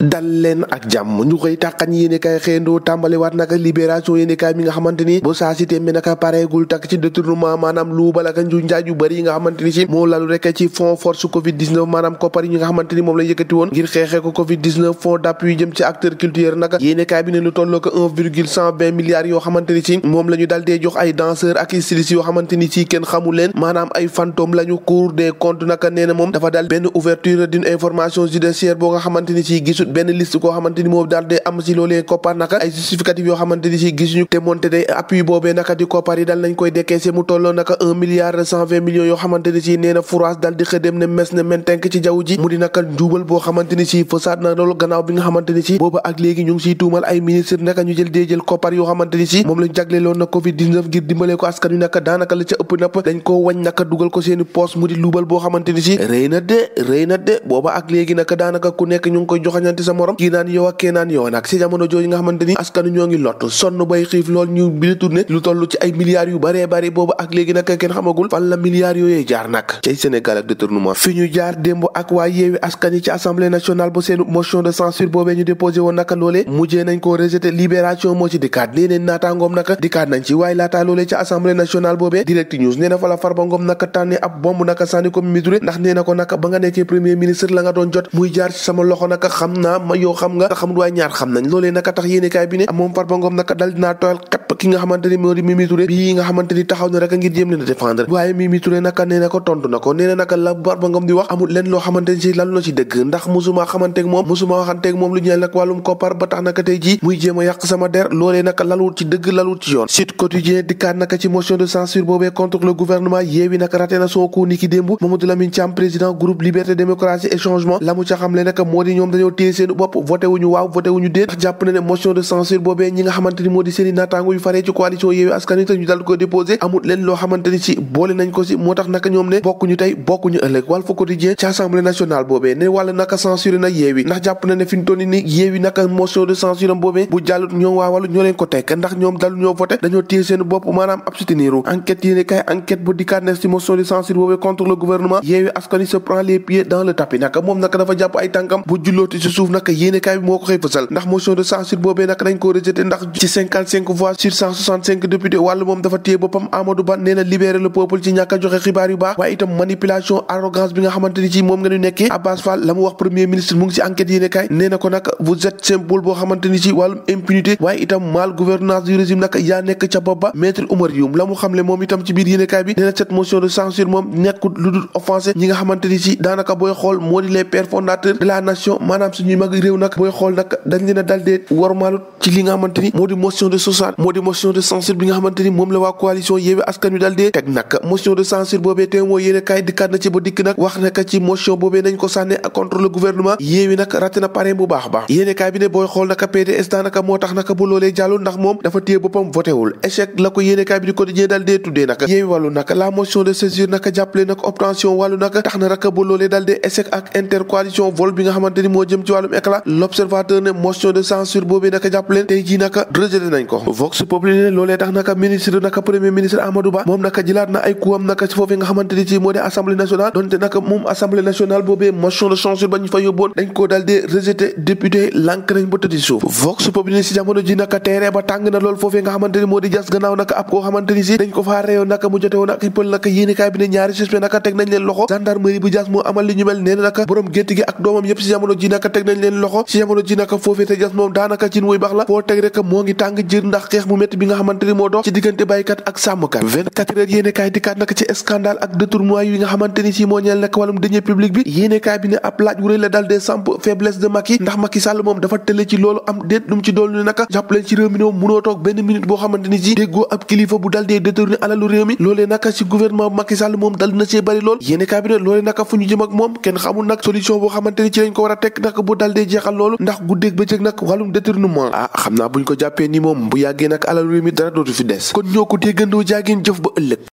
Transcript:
dal leen ak jàmm ñu koy tàqañ yéenekaay xëyandoo tàmbaliwaat naka libération yéenekaay mi nga xamante ni bu saa si tembe naka pareegul takk ci détournement maanaam luubal ak nju njaaj yu bëri yi nga xamante ni si moo lalu rek ci fonds force covid 19 maanaam koppar yi nga xamante ni moom la yëkkati woon ngir xeexee ko covid 19 fonds d'appui jëm ci acteur culturel naka yéenekaay bi ne lu tolloo ko 1,120 milliards yoo xamante ni si moom la ñu dal dee jox ay danseurs ak stylistes yoo xamante ni si kenn xamul leen maanaam ay fantôme lañu Cour des comptes naka nee na moom dafa dal benn ouverture d'une information judiciaire boo nga xamante ni si gisul benn liste koo xamante ni moom daal de am si loolee koppar naka ay justificatif yoo xamante ni si gisuñu te moonte day appui boobee naka di koppar yi dal nañ koy décaissé mu tolloo naka 1,120 milliards yoo xamante ni si nee na fourage dal di xëdem ne mes ne mentenk ci jaww ji mu di naka njuubal boo xamante ni si fasaat na loolu gannaaw bi nga xamante ni si booba ak léegi ñu ngi siy tuumal ay ministre naka ñu jël koppar yoo xamante ni si moom lañ jagleeloon na covid 19 ngir dimbalee ko askan wi naka daanaka la ca ëpp napp dañ koo wañ naka dugal ko seeni poste mu di luubal boo xamante ni si rëy na de booba ak léegi naka daanaka ku nekk ñu ngi koy joxañante sa morom kii naan yow ak kee naan yow nag si jamono jooju nga xamante ni askanu ñoo ngi lott sonn bay xiif lool ñu bi tourné lu toll ci ay milliards yu baree bari boobu ak léegi nag kenn xamagul fan la milliards yooyee jaar nag ci Sénégal ak détournement fi ñu jaar démb ak waa yeewi askan yi ci assemblée nationale ba seen motion de censure boobee ñu déposé woon naka loolee mujjee nañ koo rejeté libération moo ci dikkaat nee neen naataangoom naka dikkaat nañ ci waaye laataa loolee ci assemblée nationale boobee direct news nee na fa la Farba Ngom naka tànne ab bomb naka sànni ko Mimi Touré ndax nee na ko naka ba nga nekkee premier ministre la nga doon jot muy jaar ci sama loxo naka xam naa ma yow xam nga xamul waaye ñaar xam nañ loolee naka tax yéenekaay bi ne moom Farba Ngom naka dal dinaa tooyal kapp ki nga xamante ni moo di Mimi Touré bii nga xamante ni taxaw na rek ngir jéem leen a défendre waaye Mimi Touré naka nee na ko tontu na ko nee na naka la Farba Ngom di wax amul leen loo xamante ni si lan la ci dëgg ndax musuma xamanteeg moom musuma waxanteeg moom lu ñeel nag wàllum koppar ba tax naka tey jii muy jéem a yàq sama der loolee naka lalul ci dëgg lalul ci yoon Sud Quotidien dikkaat naka ci motion de censure boobee contre le gouvernement Yewwi naka raté na son coup ni ki démb Mamadou Lamine Thiam président groupe Liberté Démocratie et Changement la mu ca xamle naka moo di ñoom dañoo téye seen bopp voté wuñu waaw voté wuñu déet ndax jàpp na ne motion de censure boobee ñi nga xamante ni moo di seeni naataango yu faree ci coalition Yewwi Askan Wi te ñu dal ko déposé amul leen loo xamante ni si boole nañ ko si moo tax naka ñoom ne bokkuñu tey bokkuñu ëllëg Walf Quotidien ci assemblée nationale boobee ne wàlla naka censuré na Yewwi ndax jàpp na ne fi ñu toll ni Yewwi naka motion de censure am boobee bu jàllut ñoom waa wàllu ñoo leen ko tekk ndax ñoom dalu ñoo voté dañoo téye seen bopp maanaam absteniru enquête yéene kay enquête bu dikkaat ne si motion de censure boobee contre le gouvernement Yewwi Askan Wi se prend les pieds dans le tapis naka moom naka dafa jàpp ay tànkam bu jullooti si suuf naka yéene kay bi moo ko xëy fësal ndax motion de censure boobee naka dañ ko rejeté ndax ci 55 voix sur 165 députés wàllu moom dafa téye boppam Amadou Ba nee na libérer le peuple ci ñàkk a joxe xibaar yu baax waaye itam manipulation arrogance bi nga xamante ni ci moom nga ñu nekkee Abbas Fall la mu wax premier ministre mu ngi ci enquête yéene kay nee na ko nag vous êtes symbole boo xamante ni ci wàllum impunité waaye itam mal gouvernance du régime nag yaa nekk ca bopp ba maître Oumar Youm la mu xamle moom itam ci biir yéene kay bi nee na cette motion de censure moom nekkul lu dul offensé ñi nga xamante ni ci daanaka booy xool moo di les pères fondateurs de la nation maanaam suñuy mag réew nag booy xool nag dañ leen a dal dee warmaalu ci li nga xamante ni moo di motion de censure moo di motion de censure bi nga xamante ni moom la waa coalition Yewwi Askan Wi dal dee teg nag motion de censure boobee te moo yéene kaay dikkaat na ci ba dikk nag wax naka ci motion boobee nañ ko sànne contre le gouvernement Yewwi nag raté na pare bu baax a baax yéene kaay bi ne booy xool naka PDS daanaka moo tax naka bu loolee jàllul ndax moom dafa téye boppam voté wul échec la ko yéene kaay bi di quotidien dal dee tuddee naka Yewwi wàllu naka la motion de censure naka jàppale naka obtention wàllu naka tax na raka bu loolee dal dee échec ak intercoalition vol bi nga xamante ni moo jëm ci wàllum éclat l'observateur ne motion de censure boobee naka jàppaleen tey jii naka rejeté nañ ko Vox Populi ne loolee tax naka ministre naka premier ministre Amadou Ba moom naka jëlaat na ay kuwam naka ci foofee nga xamante ni ci moo di assemblée nationale donte naka moom assemblée nationale boobee motion de censure ba ñu fa yóbboon dañ ko dal di rejeté député lànk nañ ba tëddi suuf Vox Populi ne si jamono ji naka teere ba tàng na lool foofee nga xamante ni moo di jas gannaaw naka ab koo xamante ni si dañ ko faa reyoon naka mu jote woon ak pël naka yéenekaay bi ne ñaari suspect naka teg nañ leen loxo gendarmerie bu jas moo amal li ñu mel nee na naka borom gétt gi ak doomam yëpp si jamono ji naka teg nañ leen loxo si jamono ji naka foofee te jas moom daanaka ci muy baax la foo teg rek moo ngi tàng jër ndax xeex mu métti bi nga xamante ni moo dox ci diggante baykat ak sàmmkat 24 heures yéenekaay dikkaat naka ci scandale ak détournement yi nga xamante ni si moo ñeel nag wàllum deniers publics bi yéenekaay bi ne ab laaj wu rëy la dal dee samp faiblesse de Macky ndax Macky Sall moom dafa tële ci loolu am déet lu mu ci dool ni naka jàppaleen ci réew mi ne moom munoo toog benn minute boo xamante ni si déggoo ab kilifa bu dal dee détourné alalu réew mi loolee naka ci gouvernement bu Macky Sall moom dal na see bari lool yéenekaay bi ne loolee naka fu ñu jëm ak moom kenn xamul nag solution boo xamante ni ci lañ ko war a teg naka bu dal dee jeexal loolu ndax guddeeg bëccëg nag wàllum détournement xam naa buñ ko jàppee ni moom bu yàggee nag alalu réew mi dara dootu fi des kon ñoo ko déggandoo jaageen jëf ba ëllëg